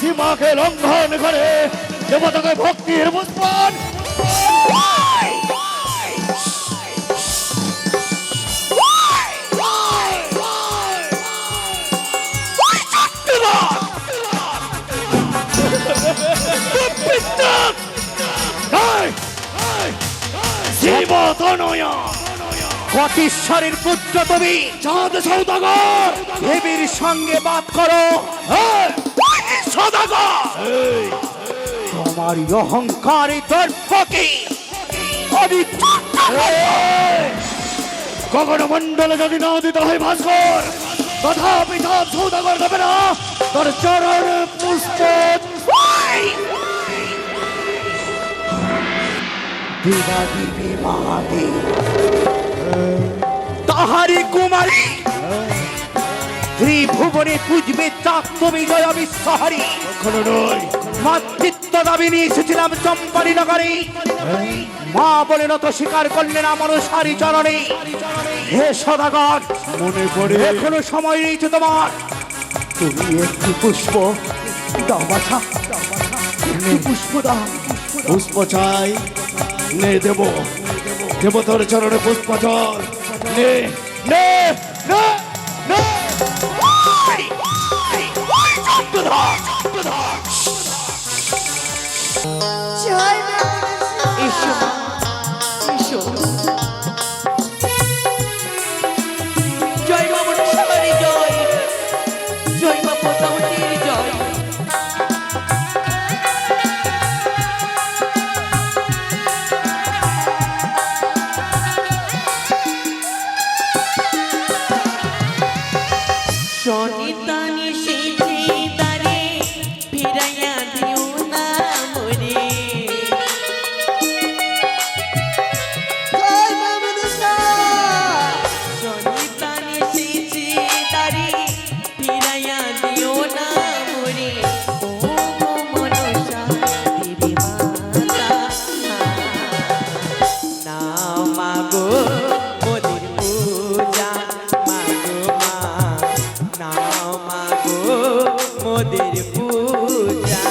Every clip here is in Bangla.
সীমাকে লঙ্ঘন করে দেবতাকে ভক্তির পুষ্পন কটিশ্বরের পুত্র তুমি চাঁদ সৌদাগর দেবীর সঙ্গে বাদ করো। সৌদাগর তোমার অহংকারী দর্পকে আমি গগনমণ্ডলে যদি না দিতে হয় ভাস্কর তথাপি চাঁদ সৌদাগর দেবে না তোর চরণ পুষ্প। দেবাদেবী মহাদেব তাহারি কুমারী ত্রিভুবনে পুজবে চাক্ত বিজয় বিশ্বহারী মাতৃত্ব দাবি নিয়ে এসেছিলাম চম্পারী নগরে। মা বলে নত স্বীকার করলেন আমার সারি চরণে। হে সদাগর মনে পড়ে এখনো সময় রয়েছে তোমার। তুমি একটি পুষ্প দাও বাছা, একটি পুষ্প দাও। পুষ্প চাই নে দেব দেব তোর চরণে পুষ্প জল নে নে নে নে এসো এসো জয় মা মনসাবাড়ি জয়, জয় মা পদ্মাবতীর জয়। শনিতানি সেজে তারে ফিরাইয়া দিও না মরে। শনিতানি সেজে তারে ফিরাইয়া দিও না মরে। ও গো মনসা দেবী মাতা নাও মাগো মোদের পূজা, মাগো মা নাও মাগো মোদের পূজা।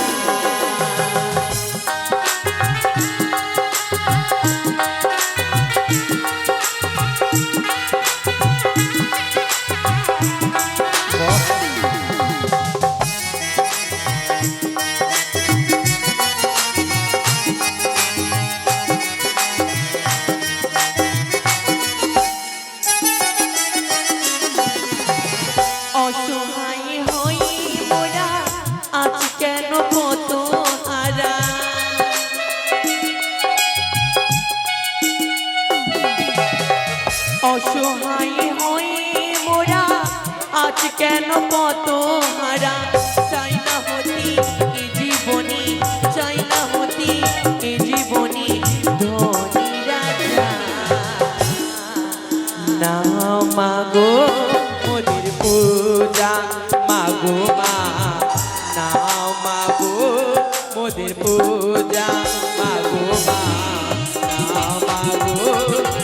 অসহায় হই মোরা আজ কেন কত হারা। অসহায় হই মোরা আজ কেন কত হারা। চাই না হতি এ জীবনী, চাই না হতি এ জীবনী ধনী রাজা। নাও মাগো মোদের পূজা, মাগো মা নাও মাগো মোদের পূজা, মাগো মা নাও মাগো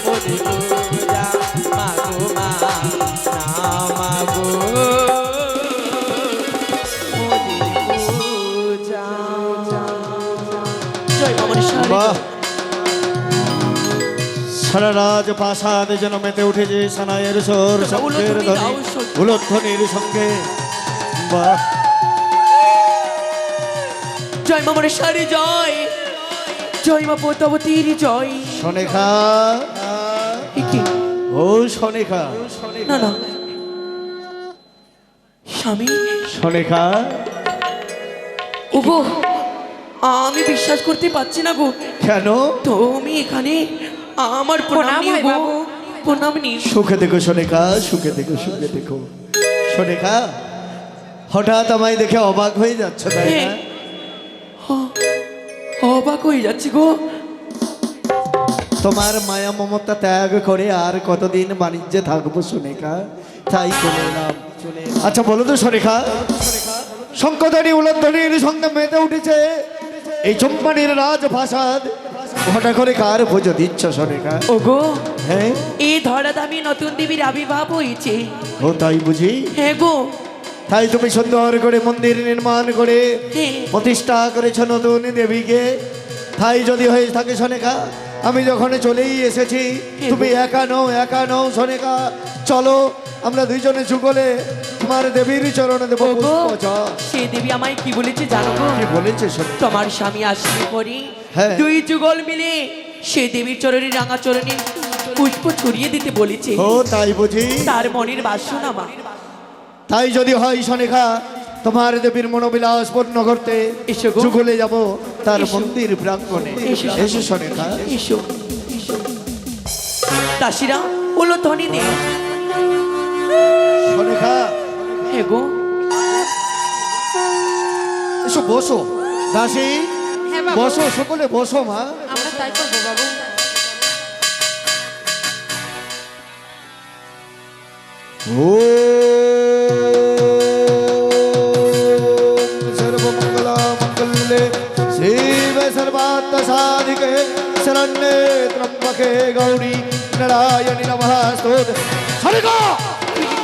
মোদের পূজা, মাগো মা নাও মাগো মোদের পূজা। জয় মা মনসাবাড়ি বাহ! জয়। সারা রাজ প্রাসাদ যেন মেতে উঠেছে সানাইয়ের স্বর শঙ্খের ধ্বনি উলধ্বনির সঙ্গে। বাহ! জয় মা মনসাবাড়ি জয়, জয় মা পদ্মাবতীর জয়। সনেখা এ কি? ও সনেখা না না স্বামী, সনেখা ওগো আমি বিশ্বাস করতে পারছি না গো। কেন? তুমি এখানে আমার প্রণাম নিও গো, প্রণাম নিও। সুখে দেখো সনেখা, সুখে দেখো, সুখে দেখো। সনেখা হঠাৎ আমায় দেখে অবাক হয়ে যাচ্ছ তাই না? অবাক হয়ে যাচ্ছি গো। তোমার মায়া মমতা ত্যাগ করে আর কতদিন বাণিজ্যে থাকবো সনেখা, তাই চলে এলাম। আচ্ছা বলো তো সনেখা, শঙ্কধারী উলধ্বনির সঙ্গে মেতে উঠেছে এই চম্পানির রাজপ্রাসাদ, ঘটা করে কার পুজো দিচ্ছ সনেখা? ওগো হ্যাঁ এই ধরাধামে নতুন দেবীর আবির্ভাব হয়েছে। ও তাই বুঝি? হ্যাঁ গো তাই তুমি সুন্দর করে মন্দির নির্মাণ করে হ্যাঁ। প্রতিষ্ঠা করেছ নতুন দেবীকে। তাই যদি হয়ে থাকে সনেকা, আমি যখন চলেই এসেছি, তুমি একা নও সনেকা। চলো আমরা দুইজনে যুগলে তোমার দেবীর চরণে দেবো ওগো, পুষ্পজল। সে দেবী আমায় কি বলেছে জানো গো? কি বলেছে সনেকা? তোমার স্বামী আসলে পরে হ্যাঁ। দুই যুগল মিলে সে দেবীর চরণে রাঙা চরণে পুষ্প ছড়িয়ে দিতে বলেছে। ও তাই বুঝি? তার মনের বাসনা মা। তাই যদি হয় সনেকা, তোমার দেবীর মনোবিলাস পূর্ণ করতে এসো গো। যুগলে যাব তার এসো। মন্দির প্রাঙ্গণে। এসো। এসো সনেকা। এসো দাসীরা বলো ধ্বনি দে। সনেকা হে গো, এসো বসো। দাসী হ্যাঁ বাবু। বসো, সকলে বসো মা। আমরা তাই করবো বাবু। सर्वमंगल मंगले शिव सर्वार्थ साधिके शरण्ये त्र्यंबके गौरी नारायणी नमस्तुते। সনিকা,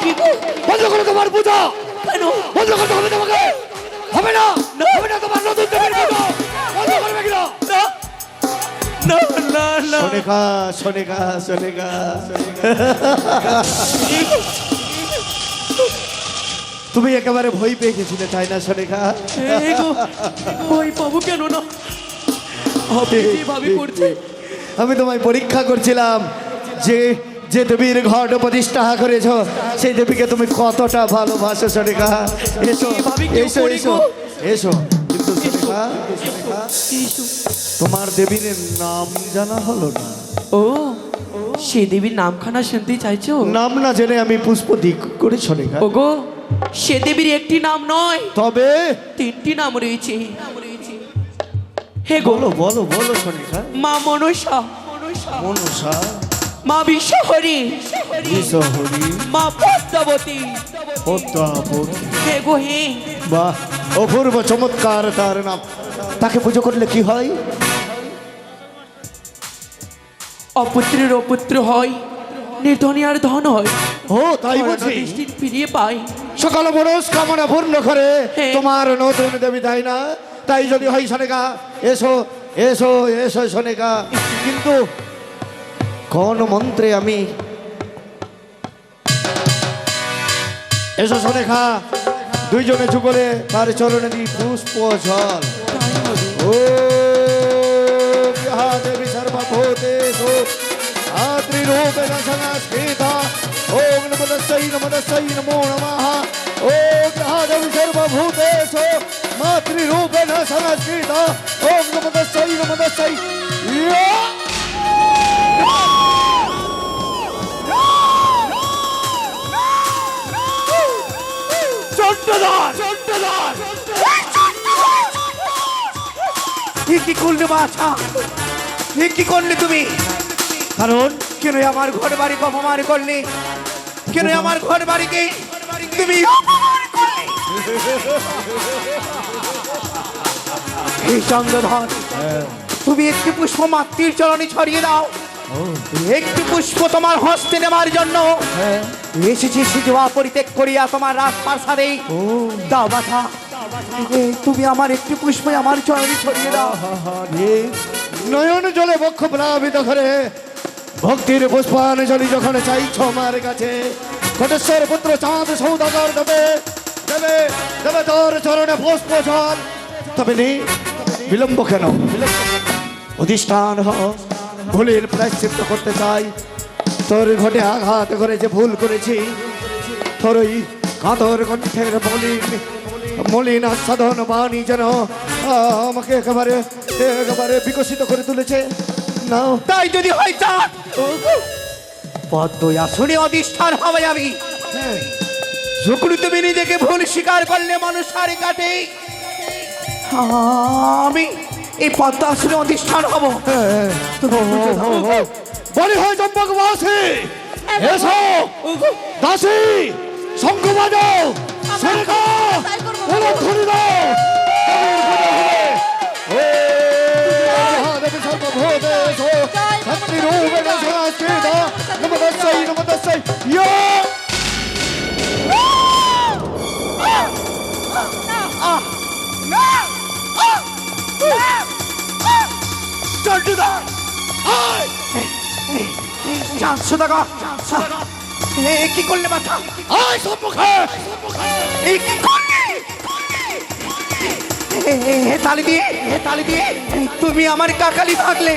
কি গো? বন্ধ করো তোমার পূজা। কেন? বন্ধ করতে হবে তোমাকে। হবে না, হবে না তোমার নতুন দেবীর পূজা। বন্ধ করবে কিনা? না না না, সনিকা, সনিকা, সনিকা। তুমি একেবারে ভয় পেয়ে গেছিলে তাই না সনিকা? হে গো, ভয় পাবো কেন না? হবে যেভাবে করছে। আমি তোমায় পরীক্ষা করছিলাম যে যে দেবীর ঘট প্রতিষ্ঠা করেছ সেই দেবীকে তুমি কতটা ভালোবাসো সনিকা। এসো এভাবে কেউ এসো করে এসো গো? এসো। কিন্তু সনিকা, সনিকা, এসো। তোমার দেবীর নাম জানা হলো না। ও, সে দেবীর নামখানা শুনতে চাইছো? নাম না জেনে আমি পুষ্প দিক করে সনিকা। ওগো, সে দেবীর একটি নাম নয়, তবে তিনটি নাম রয়েছে। হে গো, বলো বলো বলো সনিকা। মা মনসা, মনসা, মা বিশ্বহরি, বিশ্বহরি, মা পদ্মাবতী। পদ্মাবতী। হে গো হে, বাহ, অপূর্ব চমৎকার তার নাম। তাকে পুজো করলে কি হয়? অপুত্রের অপুত্র হয়, নির্ধনী আর ধন হয়। ও তাই বুঝি? দৃষ্টি ফিরিয়ে পায়। সকাল মনস্কামনা পূর্ণ করে হ্যাঁ। তোমার নতুন দেবী তাই না? তাই যদি হয় সনেকা, এসো এসো এসো সনেকা। কিন্তু কোন মন্ত্রে আমি এসো সনেকা, দুইজনে যুগলে তার চরণে দিই পুষ্প জল। ও দেবী সর্বভূতেষু আত্রিরূপেণ সংস্কৃতা। ওম নমঃ নমো নমঃ। ওম দেবী সর্বভূতেষু মাতৃরূপেণ সংস্কৃতা। ওম নমঃ ইয়া। চন্দ্রধর, চন্দ্রধর, কি করলে বাছা? কি করলে তুমি? কারণ কেন আমার ঘর বাড়ি অপমান করলে? কেন আমার ঘর বাড়িকে তুমি অপমান করলে? এই চন্দ্রধর, তুমি একটি পুষ্প মাতৃর চরণে ছড়িয়ে দাও। একটি পুষ্প তোমার হস্তে নেওয়ার জন্য এসেছি সিজুয়া পরিত্যাগ করিয়া তোমার রাজপ্রাসাদে। দাও বাছা, তুমি আমার একটি পুষ্প আমার চরণে ছড়িয়ে দাও। নয়ন জলে বক্ষ প্লাবিত করে ভক্তির পুষ্পাঞ্জলি যখন চাইছ আমার কাছে, কোটেশ্বর পুত্র চাঁদ সৌদাগর দেবে দেবে দেবে তোর চরণে পুষ্প জল। তবে বিলম্ব কেন? অধিষ্ঠান হ, ভুলের প্রায়শ্চিত্ত করতে চাই। তোর ঘটে আঘাত করে যে ভুল করেছি, তোর ওই কাতর কণ্ঠের মলিন সাধন বাণী যেন আমাকে একেবারে একেবারে বিকশিত করে তুলেছে। নাও তাই যদি হয় চাঁদ, পদ্ম আসনে অধিষ্ঠান হবে আমি। যখন তুমি নিজেকে ভুল স্বীকার করলে মানুষ সারি কাটে, আমি এই পদ্ম আসনে অধিষ্ঠান হব। বলি হয় চম্পকবাসী, এসো দাসী, শঙ্খ বাজাও, সরেখা, উলধ্বনি দাও। দেবী সর্বভূতেষু শক্তিরূপেণ সংস্কৃতা। নমঃ তস্मै, নমঃ তস্मै। ইয়া! সদাগর কি করলে বাছা? আয় সম্মুখে এই কি করলে? হে তালি দিয়ে তুমি আমার কাকালি ভাগলে।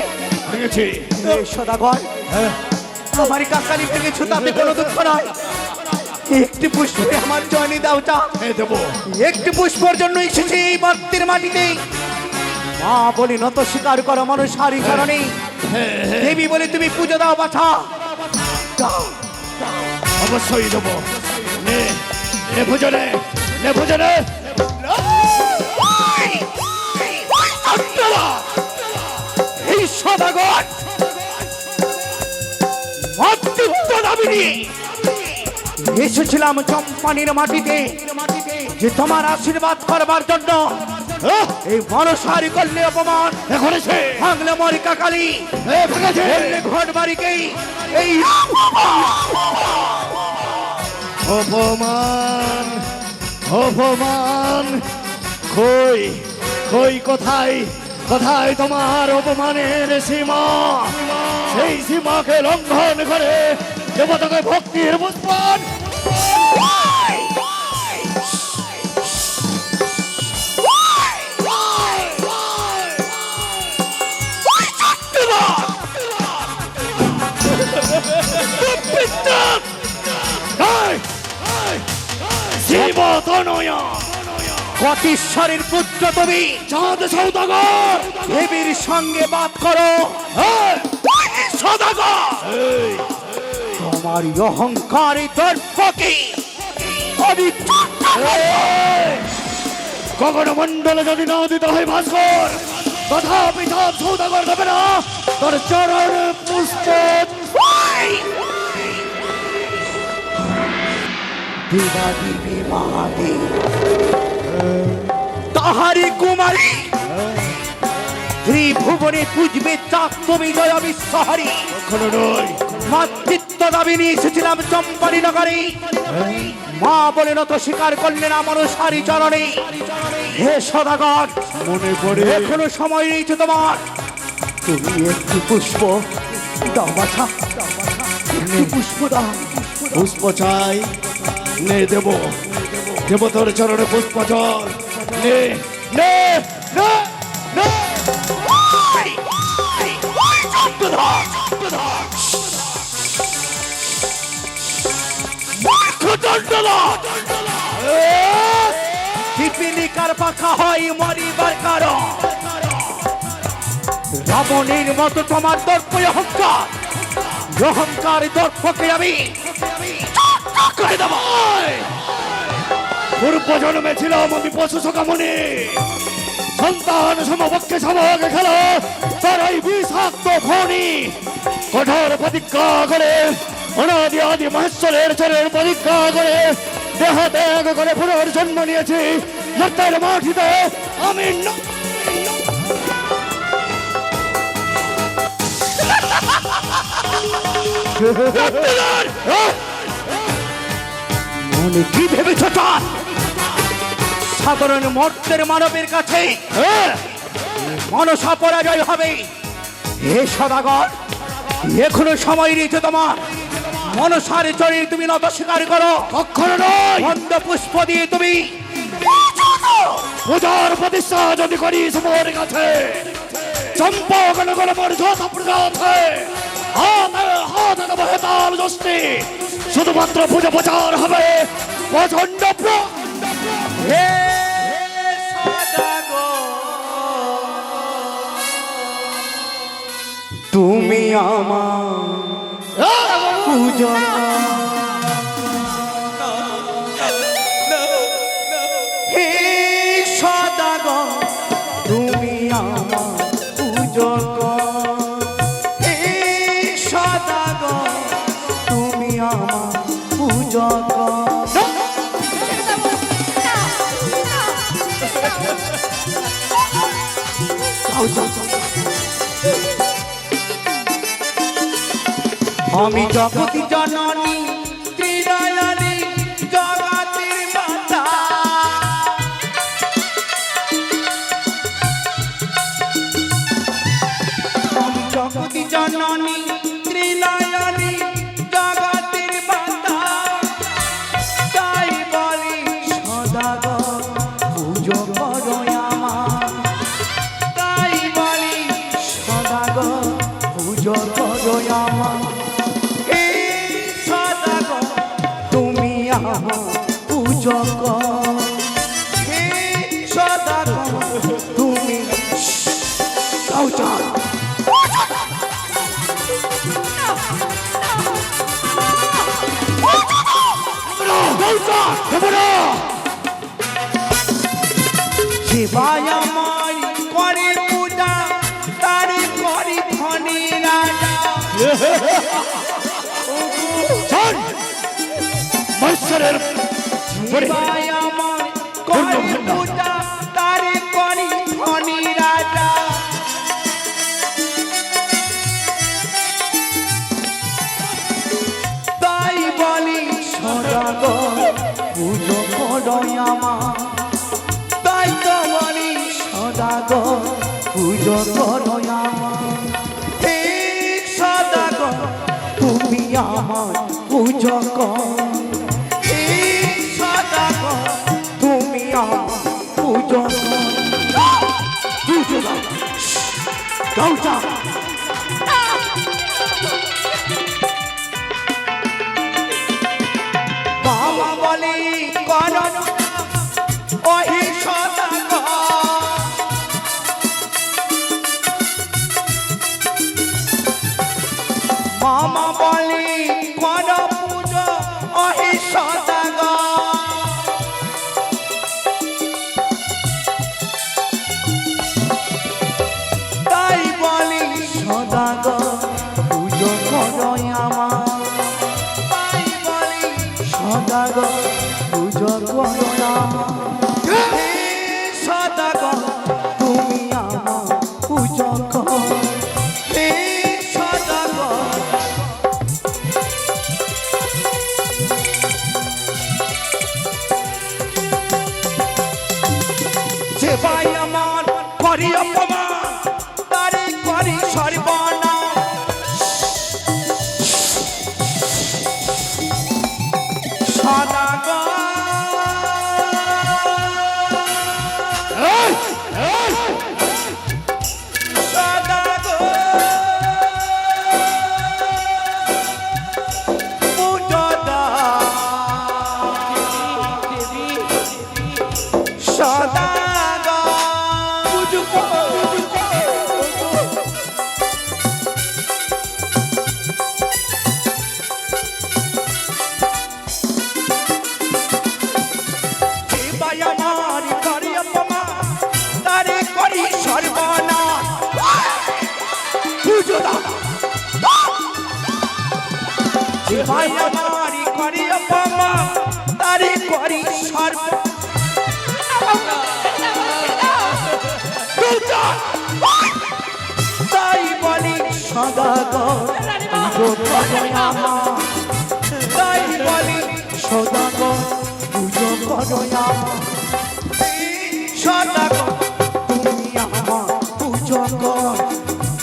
ভেঙেছি সদাগর আমার কাকালি ভেঙেছো, তাতে কোনো দুঃখ নয়। একটি পুষ্পে আমার জয়নি দাও চা। দেবো একটি পুষ্পর জন্য এসেছে এই মর্তের মাটিতে। মা বলি নত স্বীকার করো মানুষ হারি কারণে। দেবী বলে তুমি পুজো দাও বাছা। যাও। অবশ্যই দেবো। নে নে ভোজনে নে ভোজনে। এই সদাগর মর্তিত্ব দাবিনী এসেছিলাম চম্পানির মাটিতে যে তোমার আশীর্বাদ করবার জন্য। এই মনসারি করলে অপমান, এখন এসে ভাঙলে মরি কাকালি, ভেঙেছে ঘর বাড়িকেই এই অপমান অপমান। কই কই কোথায় কোথায় তোমার অপমানের সীমা? সেই সীমাকে লঙ্ঘন করে দেবতাকে ভক্তির পুষ্পন। কটিশ্বরের পুত্র তুমি চাঁদ সৌদাগর দেবীর সঙ্গে বাদ করো। সদাগর তোমার অহংকার দর্পকে আমি গগন মন্ডলে যদি না দিতে হয় ভাস্কর, তথাপি চাঁদ সৌদাগর দেবে না তোর চরণ পুষ্প। দেবাদেবী মহাদেব তাহারি কুমারী ত্রিভুবনে পুজবে চাক তুমি জয় বিশ্বহারী। কখনো নয় মাতৃত্ব দাবি নিয়ে এসেছিলাম চম্পানি নগরে। মা বলে নত স্বীকার করলেন আমার সারি চরণে। হে সদাগর মনে পড়ে এখনো সময় রয়েছে তোমার। তুমি একটি পুষ্প দাও বাছা, একটি পুষ্প দাও। পুষ্প চাই, নে দেব দেব তোর চরণে পুষ্প জল। নে নে নে নে। পিপিলিকার পাখা হয় মরিবার কারণ। রাবণের মতো তোমার দর্প অহংকার, অহংকার দর্পকে আমি করে দেব। পূর্ব জন্মে ছিলাম আমি পশু সকামনি, সন্তান সমপক্ষে সমাগে খেলা তার এই বিষাক্ত ফণি। কঠোর প্রতিজ্ঞা করে অনাদি আদি মহেশ্বরের চরের প্রতিজ্ঞা করে দেহ ত্যাগ করে পুনর্জন্ম নিয়েছি মর্তের মাটিতে। আমি মনে কি ভেবেছ তার? সাধারণ মর্তের মানবের কাছে মনসা পরাজয় হবে। হে সদাগর এখনো সময় রয়েছে তোমার। মনসার চরে তুমি নত স্বীকার করো। কখনো নয়। বন্ধ পুষ্প দিয়ে তুমি পূজার প্রতিষ্ঠা যদি করিস মোর কাছে, চম্পক নগর মর্যাদা প্রজাত হাত হেতাল যষ্টি শুধুমাত্র পূজা প্রচার হবে প্রচন্ড। হে সদাগর তুমি আমার পূজা। হে সদাগর তুমি আমার পূজক। হে সদাগর তুমি আমার পূজক। আমি জগতি জননী ত্রিনয়নী জগতের মাতা। আমি জগতি জননী ত্রিনয়নী পরিবারের ভাই আমার করি পূজা তারে করি ধনী রাজা তাই বলি সদাগর পুজো করো আমার তাই তো বলি সদাগর পুজো করো আমার হে সদাগর তুমি আমার পুজো কর হে সদাগর তুমি আমার পুজো কর পুজো দাও যাও যাও বাবা বলি করো ওই সদাগর মামা বলি কর পুজো ওই সদাগর তাই বলি সদাগর পুজো করো আমার তাই বলি সদাগর পুজো করো আমার হে সদাগর তুমি আমার পুজো করো হে সদাগর যে ভাই আমার করি অপমান তারে করি সর্বনাশ সদাগর পুজো দাও সদাগর পুজো ভাই আমার করি অপমান তারে করি সর্বনাশ পুজো দাও যে ভাই আমার করি অপমান তারে করি তাই বলি সদাগর পুজো করো আমার তাই বলি সদাগর পুজো করো আমার সদাগর তুমি আমার পুজো কর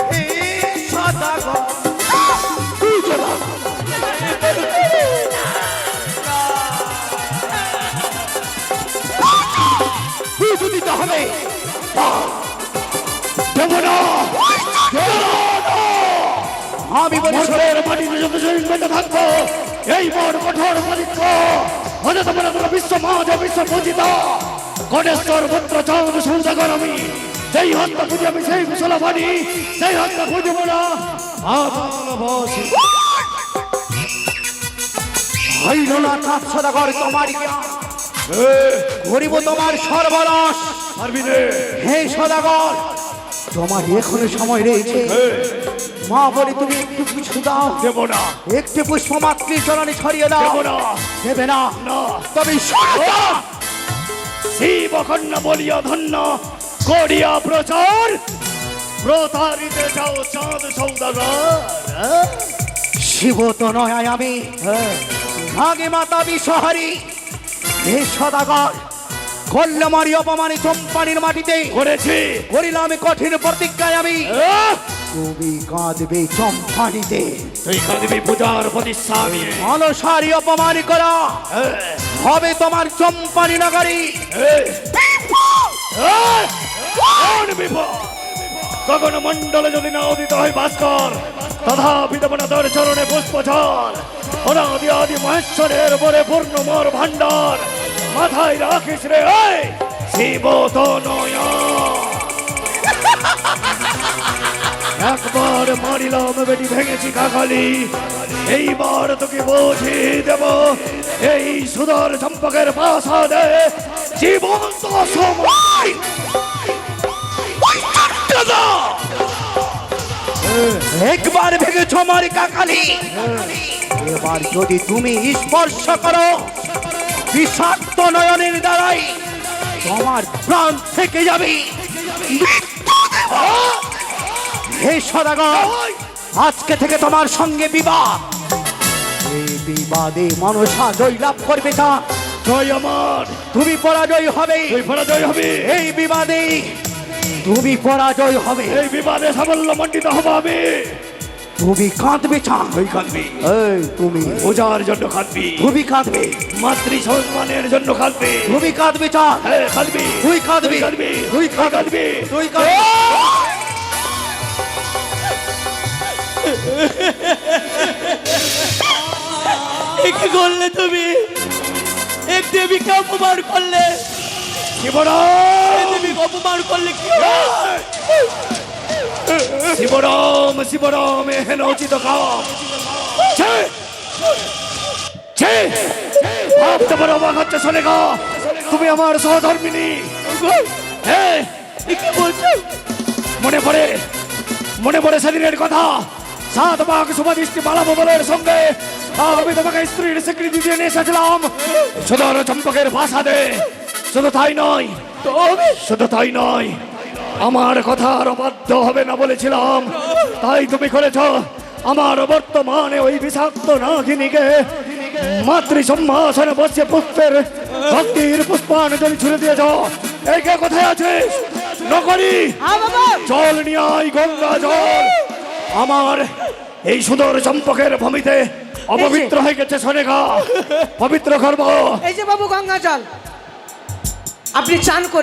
হে সদাগর পুজো দাও পুজো দিতে হবে দেব না আমি বলি মরণের মাটিতে যত শরীর বেঁচে থাকবো এই মন কঠোর পরিত্র হতে তোমরা তোমরা বিশ্ব মহাজ বিশ্ব পূজিত গণেশ্বর পুত্র চাঁদ সৌদাগর আমি যেই হত্যা খুঁজি আমি সেই কুশলা বাণী সেই হত্যা খুঁজব না হইল না কাজ সদাগর তোমার করিব তোমার সর্বনাশ পারবি রে হে সদাগর তোমার এখনো সময় রয়েছে মা বলে তুমি একটু কিছু দাও দেব না একটু পুষ্প মাতৃ চরণে ছড়িয়ে দাও দেব না দেবে না না তবে সদাগর শিব কন্যা বলিয়া ধন্য করিয়া প্রচার প্রতারিতে যাও চাঁদ সৌদাগর শিব তো নয় আমি আগে মাতা বিশ্বহারী হে সদাগর কল্যামারি অপমানে চম্পানির মাটিতে করেছি করিলাম কঠিন প্রতিজ্ঞায় আমি আহ! তুমি কাঁদবে চম্পানিতে তুই কাঁদবি পূজার প্রতিষ্ঠা নিয়ে অলসারি অপমান করা হবে তোমার চম্পানি নগরী গগন মন্ডলে যদি না উদিত হয় ভাস্কর তথাপি দেব না তোর চরণে পুষ্পঝর অনাদি আদি মহেশ্বরের বরে পূর্ণ মোর ভান্ডার মাথায় রাখিস রে এই শিব তো নয় একবার মারিলাম বেটি ভেঙেছি কাকালি এইবার তোকে বুঝিয়ে দেব এই সুদর চম্পকের প্রাসাদে জীবন্ত সময় একবার ভেঙেছ আমার কাকালি এবার যদি তুমি স্পর্শ করো বিষাক্ত নয়নের দ্বারাই তোমার প্রাণ থেকে যাবে। হে সদাগর, আজকে থেকে তোমার সঙ্গে বিবাহ। এই বিবাদে মনসা জয় লাভ করবে তা জয় আমার, তুমি পরাজয় হবে। তুই পরাজয় হবে। এই বিবাদে তুমি পরাজয় হবে। এই বিবাদে সাফল্য মণ্ডিত হবো আমি। তুমি কাঁদবে চান, তুই কাঁদবি, এই তুমি পূজার জন্য কাঁদবি, তুমি কাঁদবে, মাতৃ সম্মানের জন্য কাঁদবি। তুমি কাঁদবে চান, হ্যাঁ কাঁদবি, তুই কাঁদবি, তুই কাঁদবি, তুই কাঁদবি। তুই কাঁদবি। এ কি করলে তুমি? এক দেবীকে অপমান করলে, শিবরাম, দেবীকে অপমান করলে কি হবে? শিবরাম, শিবরাম, হেন উচিত কাম। ছে, ছে, ভাবতে পারো অবাক হচ্ছে সোনেকা, তুমি আমার সহধর্মিনী। হ্যাঁ, এ কি বলছো? মনে পড়ে সেদিনের কথা। 7 মাঘ শুভদৃষ্টি মালা বদলের সঙ্গে আমি তোমাকে স্ত্রীর স্বীকৃতি দিয়ে নিয়ে এসেছিলাম সুদর চম্পকের ভাষা দে। শুধু তাই নয়, আমার কথার অবাধ্য হবে না বলেছিলাম, তাই তুমি করেছ। আমার বর্তমানে ওই বিষাক্ত নাগিনীকে মাতৃ সম্ভাষণে বসে পুষ্পের ভক্তির পুষ্পাঞ্জলি ছুড়ে দিয়েছ। এই কে কোথায় আছিস? নকরি, জল নিয়ে আয়, গঙ্গা জল। আমার এই সুদর চম্পকের ভূমিতে অপবিত্র হয়ে গেছে সোনেগা, পবিত্র করবো। এই যে বাবু গঙ্গা জল, আপনি চান করবেন।